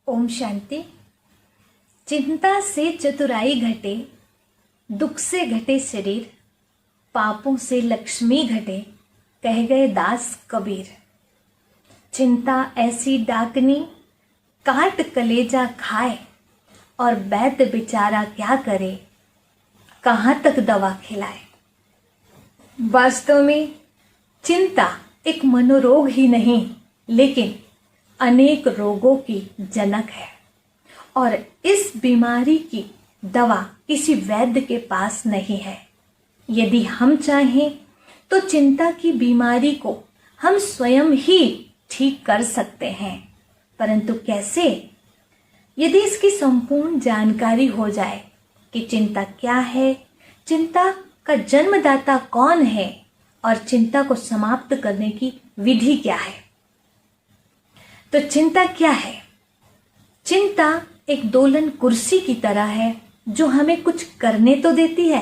ओम शांति। चिंता से चतुराई घटे, दुख से घटे शरीर, पापों से लक्ष्मी घटे, कह गए दास कबीर। चिंता ऐसी डाकनी, काट कलेजा खाए, और वैद्य बेचारा क्या करे, कहाँ तक दवा खिलाए। वास्तव में चिंता एक मनोरोग ही नहीं, लेकिन अनेक रोगों की जनक है, और इस बीमारी की दवा किसी वैद्य के पास नहीं है। यदि हम चाहें तो चिंता की बीमारी को हम स्वयं ही ठीक कर सकते हैं, परंतु कैसे? यदि इसकी संपूर्ण जानकारी हो जाए कि चिंता क्या है, चिंता का जन्मदाता कौन है, और चिंता को समाप्त करने की विधि क्या है। तो चिंता क्या है? चिंता एक दोलन कुर्सी की तरह है, जो हमें कुछ करने तो देती है,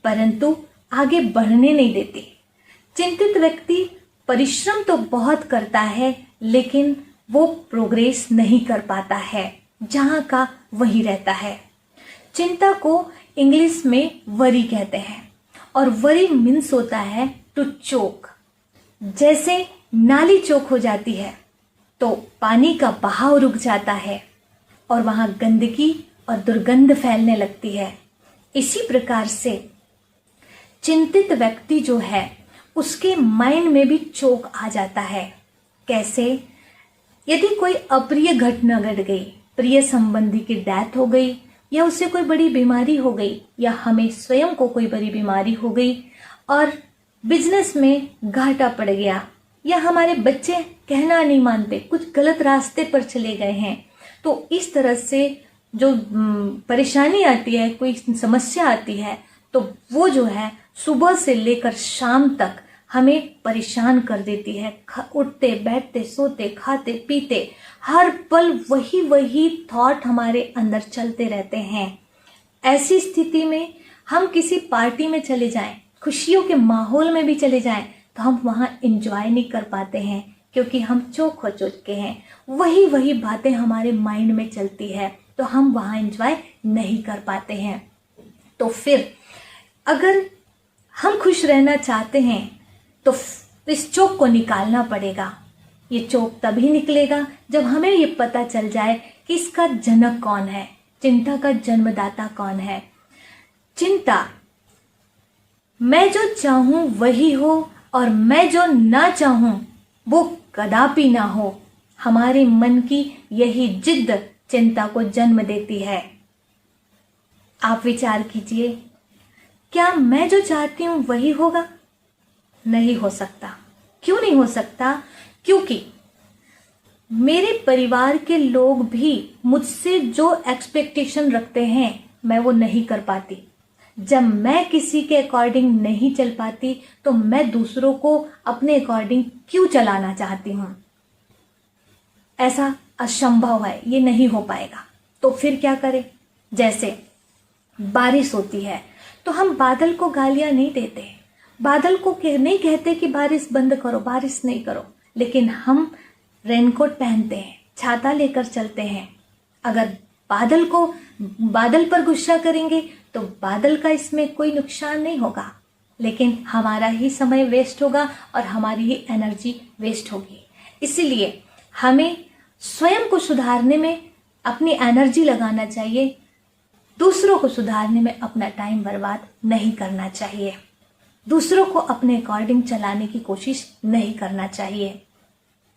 परंतु आगे बढ़ने नहीं देती। चिंतित व्यक्ति परिश्रम तो बहुत करता है, लेकिन वो प्रोग्रेस नहीं कर पाता है, जहाँ का वही रहता है। चिंता को इंग्लिश में वरी कहते हैं, और वरी मीन्स होता है टू चोक। जैसे नाली चोक हो जाती है तो पानी का बहाव रुक जाता है और वहां गंदगी और दुर्गंध फैलने लगती है। इसी प्रकार से चिंतित व्यक्ति जो है, उसके माइंड में भी चोक आ जाता है। कैसे? यदि कोई अप्रिय घटना घट गई, प्रिय संबंधी की डेथ हो गई, या उसे कोई बड़ी बीमारी हो गई, या हमें स्वयं को कोई बड़ी बीमारी हो गई, और बिजनेस में घाटा पड़ गया, या हमारे बच्चे कहना नहीं मानते, कुछ गलत रास्ते पर चले गए हैं, तो इस तरह से जो परेशानी आती है, कोई समस्या आती है, तो वो जो है सुबह से लेकर शाम तक हमें परेशान कर देती है। उठते बैठते सोते खाते पीते हर पल वही थॉट हमारे अंदर चलते रहते हैं। ऐसी स्थिति में हम किसी पार्टी में चले जाएं, खुशियों के माहौल में भी चले जाएं, तो हम वहाँ एंजॉय नहीं कर पाते हैं, क्योंकि हम चौक हो चुके हैं। वही बातें हमारे माइंड में चलती है, तो हम वहाँ एंजॉय नहीं कर पाते हैं। तो फिर अगर हम खुश रहना चाहते हैं तो इस चौक को निकालना पड़ेगा। ये चौक तभी निकलेगा जब हमें ये पता चल जाए कि इसका जनक कौन है, चिंता का जन्मदाता कौन है। चिंता मैं जो चाहूं वही हो, और मैं जो ना चाहूं वो कदापि ना हो। हमारे मन की यही जिद्द चिंता को जन्म देती है। आप विचार कीजिए, क्या मैं जो चाहती हूं वही होगा? नहीं हो सकता। क्यों नहीं हो सकता? क्योंकि मेरे परिवार के लोग भी मुझसे जो एक्सपेक्टेशन रखते हैं, मैं वो नहीं कर पाती। जब मैं किसी के अकॉर्डिंग नहीं चल पाती, तो मैं दूसरों को अपने अकॉर्डिंग क्यों चलाना चाहती हूँ? ऐसा असंभव है, ये नहीं हो पाएगा। तो फिर क्या करें? जैसे बारिश होती है तो हम बादल को गालियां नहीं देते, बादल को नहीं कहते कि बारिश बंद करो, बारिश नहीं करो, लेकिन हम रेनकोट पहनते हैं, छाता लेकर चलते हैं। अगर बादल पर गुस्सा करेंगे तो बादल का इसमें कोई नुकसान नहीं होगा, लेकिन हमारा ही समय वेस्ट होगा और हमारी ही एनर्जी वेस्ट होगी। इसीलिए हमें स्वयं को सुधारने में अपनी एनर्जी लगाना चाहिए, दूसरों को सुधारने में अपना टाइम बर्बाद नहीं करना चाहिए, दूसरों को अपने अकॉर्डिंग चलाने की कोशिश नहीं करना चाहिए।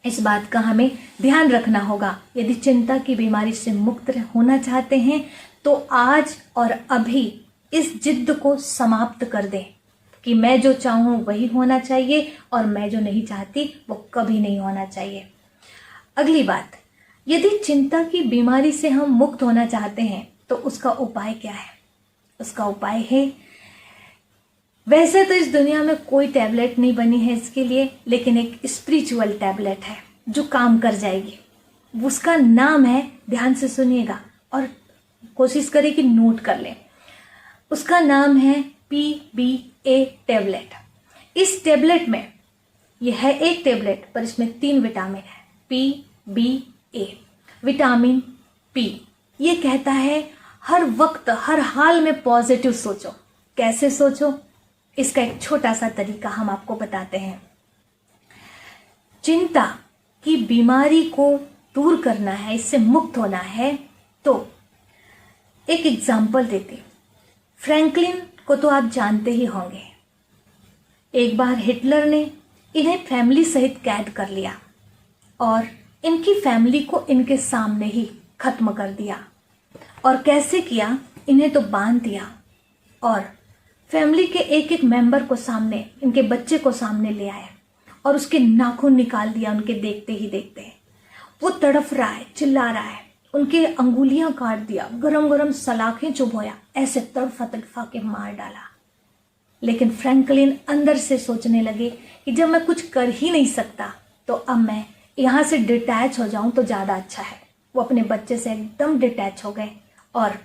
इस बात का हमें ध्यान रखना होगा। यदि चिंता की बीमारी से मुक्त होना चाहते हैं तो आज और अभी इस जिद्द को समाप्त कर दें कि मैं जो चाहूं वही होना चाहिए, और मैं जो नहीं चाहती वो कभी नहीं होना चाहिए। अगली बात, यदि चिंता की बीमारी से हम मुक्त होना चाहते हैं तो उसका उपाय क्या है? उसका उपाय है, वैसे तो इस दुनिया में कोई टैबलेट नहीं बनी है इसके लिए, लेकिन एक स्पिरिचुअल टैबलेट है जो काम कर जाएगी। उसका नाम है, ध्यान से सुनिएगा और कोशिश करें कि नोट कर लें। उसका नाम है PBA टैबलेट। इस टैबलेट में, यह है एक टैबलेट पर इसमें 3 विटामिन है। PBA विटामिन पी ये कहता है हर वक्त हर हाल में पॉजिटिव सोचो। कैसे सोचो, इसका एक छोटा सा तरीका हम आपको बताते हैं। चिंता की बीमारी को दूर करना है, इससे मुक्त होना है, तो एक एग्जाम्पल देते। फ्रैंकलिन को तो आप जानते ही होंगे। एक बार हिटलर ने इन्हें फैमिली सहित कैद कर लिया और इनकी फैमिली को इनके सामने ही खत्म कर दिया। और कैसे किया, इन्हें तो बांध दिया और फैमिली के एक एक मेंबर को सामने, इनके बच्चे को सामने ले आया और उसके नाखून निकाल दिया उनके देखते ही देखते। वो तड़फ रहा है, चिल्ला रहा है, उनके अंगुलियां काट दिया, गरम गरम सलाखें चुभोया, ऐसे तड़फा तड़फा के मार डाला। लेकिन फ्रैंकलिन अंदर से सोचने लगे कि जब मैं कुछ कर ही नहीं सकता तो अब मैं यहाँ से डिटैच हो जाऊं तो ज़्यादा अच्छा है। वो अपने बच्चे से एकदम डिटैच हो गए और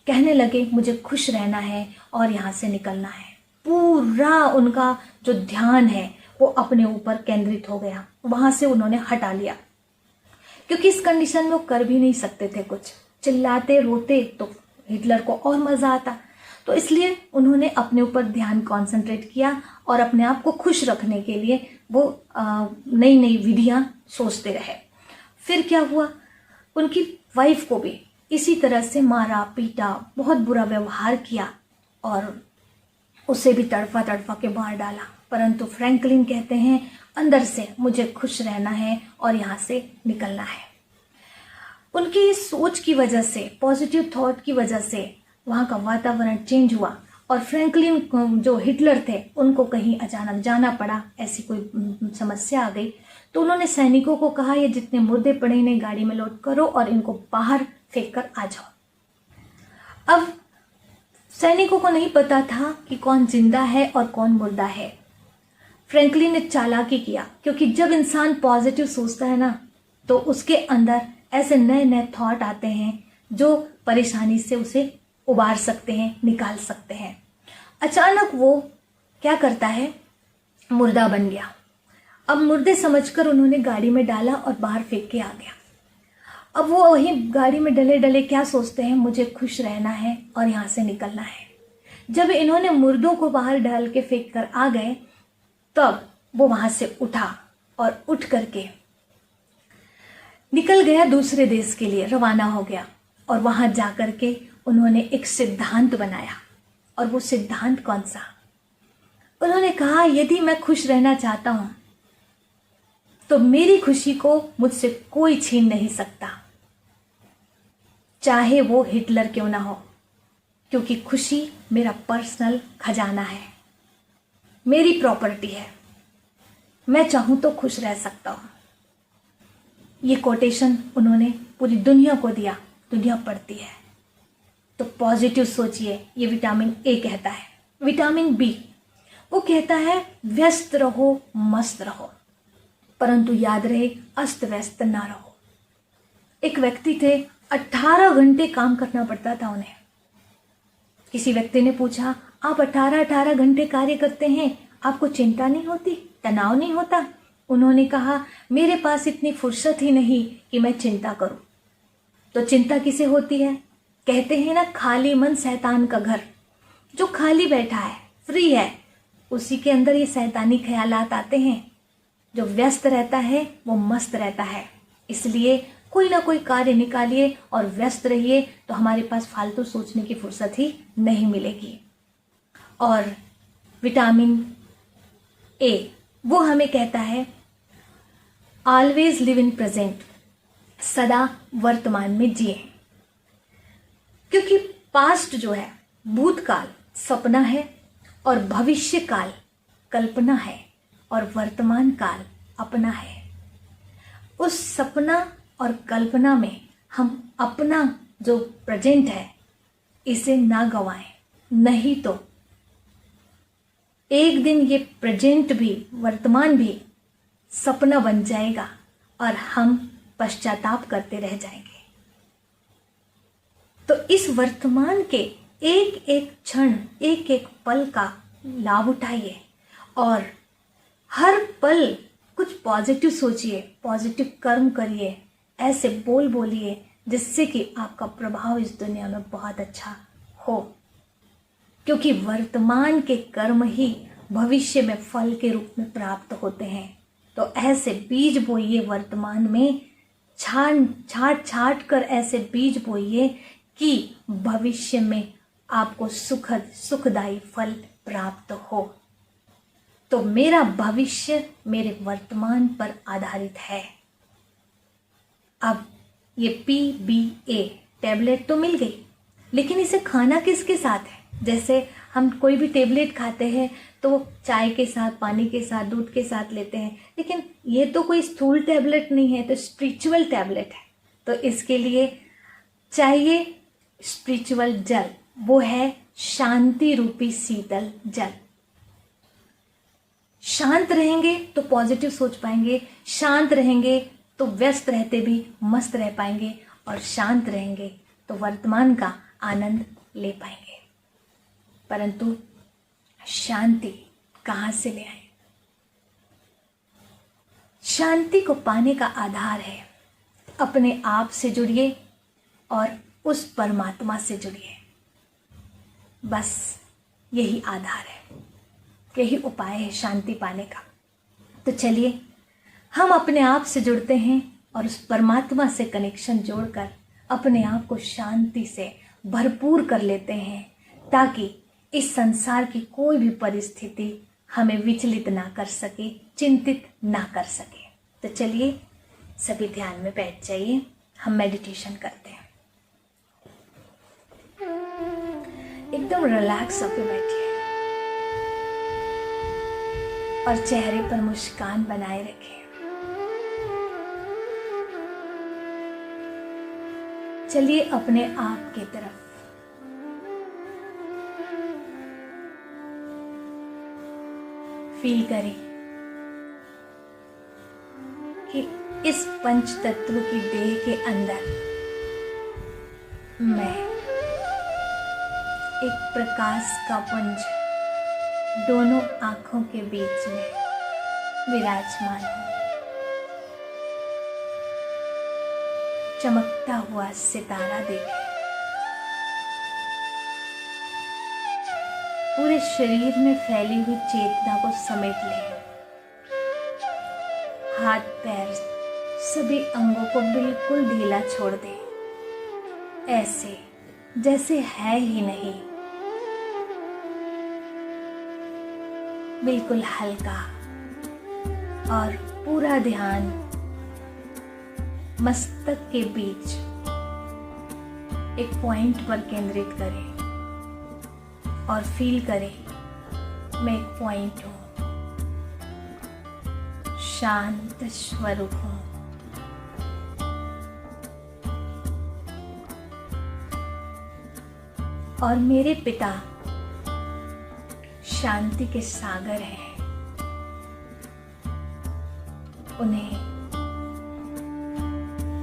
कहने लगे मुझे खुश रहना है और यहाँ से निकलना है। पूरा उनका जो ध्यान है वो अपने ऊपर केंद्रित हो गया, वहाँ से उन्होंने हटा लिया, क्योंकि इस कंडीशन में वो कर भी नहीं सकते थे कुछ। चिल्लाते रोते तो हिटलर को और मज़ा आता, तो इसलिए उन्होंने अपने ऊपर ध्यान कॉन्सेंट्रेट किया और अपने आप को खुश रखने के लिए वो नई नई विधियां सोचते रहे। फिर क्या हुआ, उनकी वाइफ को भी इसी तरह से मारा पीटा, बहुत बुरा व्यवहार किया और उसे भी तड़फा तड़फा के मार डाला। परंतु फ्रैंकलिन कहते हैं अंदर से मुझे खुश रहना है और यहाँ से निकलना है। उनकी इस सोच की वजह से, पॉजिटिव थॉट की वजह से वहाँ का वातावरण चेंज हुआ और फ्रैंकलिन जो हिटलर थे उनको कहीं अचानक जाना पड़ा, ऐसी कोई समस्या आ गई, तो उन्होंने सैनिकों को कहा ये जितने मुर्दे पड़े इन्हें गाड़ी में लोड करो और इनको बाहर फेंक कर आ जाओ। अब सैनिकों को नहीं पता था कि कौन जिंदा है और कौन मुर्दा है। फ्रैंकलिन ने चालाकी किया, क्योंकि जब इंसान पॉजिटिव सोचता है ना तो उसके अंदर ऐसे नए नए थॉट आते हैं जो परेशानी से उसे उबार सकते हैं, निकाल सकते हैं। अचानक वो क्या करता है, मुर्दा बन गया। अब मुर्दे समझकर उन्होंने गाड़ी में डाला और बाहर फेंक के आ गया। अब वो वहीं गाड़ी में डले डले क्या सोचते हैं, मुझे खुश रहना है और यहाँ से निकलना है। जब इन्होंने मुर्दों को बाहर डाल के फेंक कर आ गए तब वो वहां से उठा और उठ करके निकल गया, दूसरे देश के लिए रवाना हो गया। और वहां जाकर के उन्होंने एक सिद्धांत बनाया। और वो सिद्धांत कौन सा, उन्होंने कहा यदि मैं खुश रहना चाहता हूं तो मेरी खुशी को मुझसे कोई छीन नहीं सकता, चाहे वो हिटलर क्यों ना हो, क्योंकि खुशी मेरा पर्सनल खजाना है, मेरी प्रॉपर्टी है, मैं चाहूं तो खुश रह सकता हूं। ये कोटेशन उन्होंने पूरी दुनिया को दिया, दुनिया पढ़ती है। तो पॉजिटिव सोचिए, ये विटामिन ए कहता है। विटामिन बी वो कहता है व्यस्त रहो, मस्त रहो, परंतु याद रहे अस्त व्यस्त ना रहो। एक व्यक्ति थे, 18 घंटे काम करना पड़ता था उन्हें। किसी व्यक्ति ने पूछा आप 18 घंटे कार्य करते हैं, आपको चिंता नहीं होती, तनाव नहीं होता? उन्होंने कहा मेरे पास इतनी फुर्सत ही नहीं कि मैं चिंता करूं। तो चिंता किसे होती है? कहते हैं ना, खाली मन शैतान का घर। जो खाली बैठा है, फ्री है, उसी के अंदर ये शैतानी ख्यालात आते हैं। जो व्यस्त रहता है वो मस्त रहता है। इसलिए कोई ना कोई कार्य निकालिए और व्यस्त रहिए, तो हमारे पास फालतू सोचने की फुर्सत ही नहीं मिलेगी। और विटामिन ए वो हमें कहता है ऑलवेज लिव इन प्रेजेंट, सदा वर्तमान में जिए, क्योंकि पास्ट जो है, भूतकाल सपना है और भविष्य काल कल्पना है और वर्तमान काल अपना है। उस सपना और कल्पना में हम अपना जो प्रेजेंट है इसे ना गवाएं, नहीं तो एक दिन ये प्रेजेंट भी, वर्तमान भी सपना बन जाएगा और हम पश्चाताप करते रह जाएंगे। तो इस वर्तमान के एक एक क्षण, एक एक पल का लाभ उठाइए और हर पल कुछ पॉजिटिव सोचिए, पॉजिटिव कर्म करिए, ऐसे बोलिए जिससे कि आपका प्रभाव इस दुनिया में बहुत अच्छा हो, क्योंकि वर्तमान के कर्म ही भविष्य में फल के रूप में प्राप्त होते हैं। तो ऐसे बीज बोइए, वर्तमान में छाट कर ऐसे बीज बोइए कि भविष्य में आपको सुखदायी फल प्राप्त हो। तो मेरा भविष्य मेरे वर्तमान पर आधारित है। अब ये PBA टैबलेट तो मिल गई, लेकिन इसे खाना किसके साथ है? जैसे हम कोई भी टेबलेट खाते हैं तो चाय के साथ, पानी के साथ, दूध के साथ लेते हैं, लेकिन ये तो कोई स्थूल टैबलेट नहीं है, तो स्पिरिचुअल टैबलेट है। तो इसके लिए चाहिए स्पिरिचुअल जल, वो है शांति रूपी शीतल जल। शांत रहेंगे तो पॉजिटिव सोच पाएंगे, शांत रहेंगे तो व्यस्त रहते भी मस्त रह पाएंगे, और शांत रहेंगे तो वर्तमान का आनंद ले पाएंगे। परंतु शांति कहाँ से ले आए? शांति को पाने का आधार है अपने आप से जुड़िए और उस परमात्मा से जुड़िए। बस यही आधार है, यही उपाय है शांति पाने का। तो चलिए हम अपने आप से जुड़ते हैं और उस परमात्मा से कनेक्शन जोड़कर अपने आप को शांति से भरपूर कर लेते हैं, ताकि इस संसार की कोई भी परिस्थिति हमें विचलित ना कर सके, चिंतित ना कर सके। तो चलिए सभी ध्यान में बैठ जाइए, हम मेडिटेशन करते हैं। एकदम रिलैक्स होकर बैठिए और चेहरे पर मुस्कान बनाए रखें। चलिए अपने आप की तरफ फील करें कि इस पंच तत्व की देह के अंदर मैं एक प्रकाश का पुंज दोनों आंखों के बीच में विराजमान हूं। चमकता हुआ सितारा देखें। पूरे शरीर में फैली हुई चेतना को समेट लें। हाथ पैर सभी अंगों को बिल्कुल ढीला छोड़ दें, ऐसे जैसे है ही नहीं। बिल्कुल हल्का, और पूरा ध्यान मस्तक के बीच एक पॉइंट पर केंद्रित करें और फील करें मैं एक पॉइंट हूं, शांत स्वरूप हूं। और मेरे पिता शांति के सागर हैं। उन्हें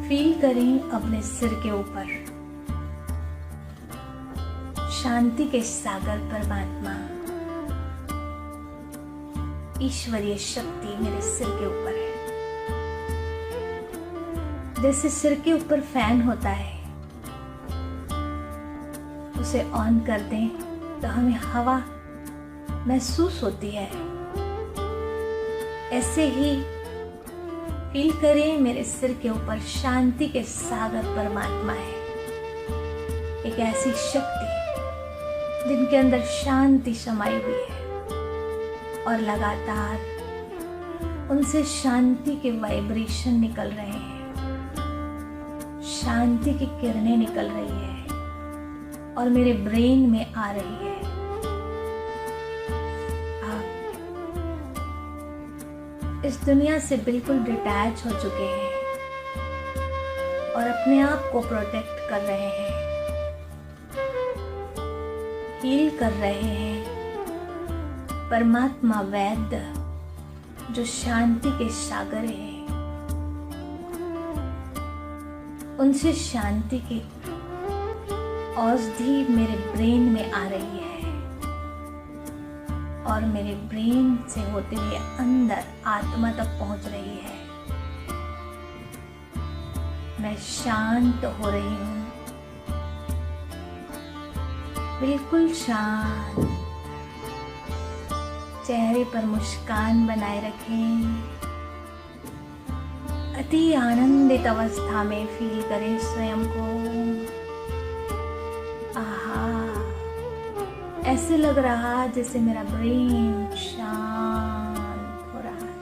फील करें अपने सिर के ऊपर। शांति के सागर परमात्मा, ईश्वरीय शक्ति मेरे सिर के ऊपर है। जैसे सिर के ऊपर फैन होता है, उसे ऑन कर दें तो हमें हवा महसूस होती है। ऐसे ही फील करें मेरे सिर के ऊपर शांति के सागर परमात्मा है। एक ऐसी शक्ति जिनके अंदर शांति समाई हुई है, और लगातार उनसे शांति के वाइब्रेशन निकल रहे हैं, शांति की किरणें निकल रही है और मेरे ब्रेन में आ रही है। आप इस दुनिया से बिल्कुल डिटैच हो चुके हैं और अपने आप को प्रोटेक्ट कर रहे हैं, हील कर रहे हैं। परमात्मा वैद्य जो शांति के सागर हैं, उनसे शांति की औषधि मेरे ब्रेन में आ रही है और मेरे ब्रेन से होते हुए अंदर आत्मा तक पहुंच रही है। मैं शांत हो रही हूँ, बिल्कुल शांत। चेहरे पर मुस्कान बनाए रखें। अति आनंदित अवस्था में फील करें स्वयं को। आहा, ऐसे लग रहा जैसे मेरा ब्रेन शांत हो रहा है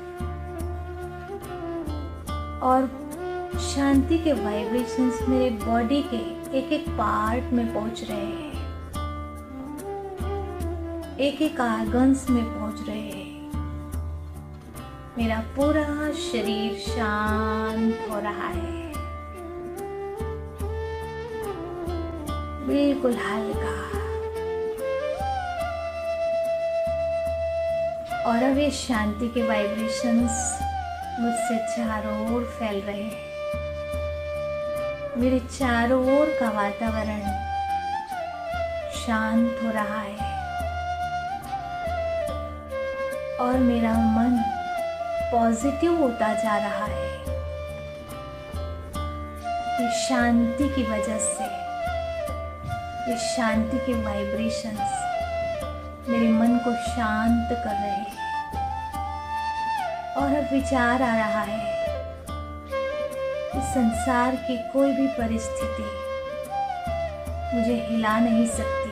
और शांति के वाइब्रेशंस मेरे बॉडी के एक एक पार्ट में पहुंच रहे हैं, एक एक आर्गन्स में पहुंच रहे हैं। मेरा पूरा शरीर शांत हो रहा है, बिल्कुल हल्का। और अब ये शांति के वाइब्रेशंस मुझसे चारों ओर फैल रहे हैं। मेरे चारों ओर का वातावरण शांत हो रहा है और मेरा मन पॉजिटिव होता जा रहा है। ये शांति की वजह से, ये शांति के वाइब्रेशंस मेरे मन को शांत कर रहे हैं। और अब विचार आ रहा है कि संसार की कोई भी परिस्थिति मुझे हिला नहीं सकती।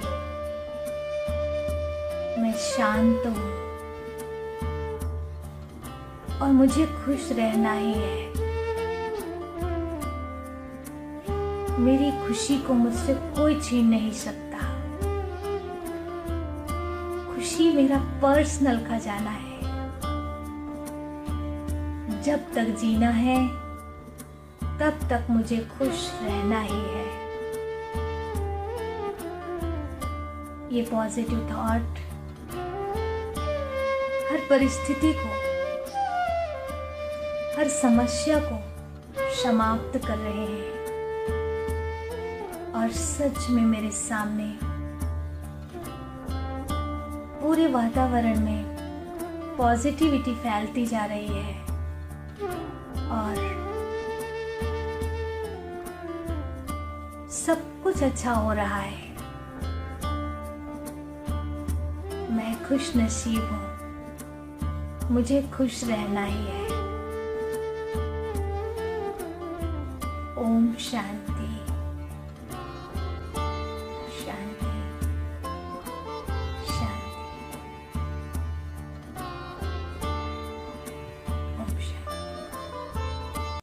मैं शांत हूँ और मुझे खुश रहना ही है। मेरी खुशी को मुझसे कोई छीन नहीं सकता। खुशी मेरा पर्सनल खजाना है। जब तक जीना है तब तक मुझे खुश रहना ही है। ये पॉजिटिव थॉट हर परिस्थिति को, हर समस्या को समाप्त कर रहे हैं और सच में मेरे सामने पूरे वातावरण में पॉजिटिविटी फैलती जा रही है और सब कुछ अच्छा हो रहा है। मैं खुश नसीब हूँ, मुझे खुश रहना ही है। ओम शांति।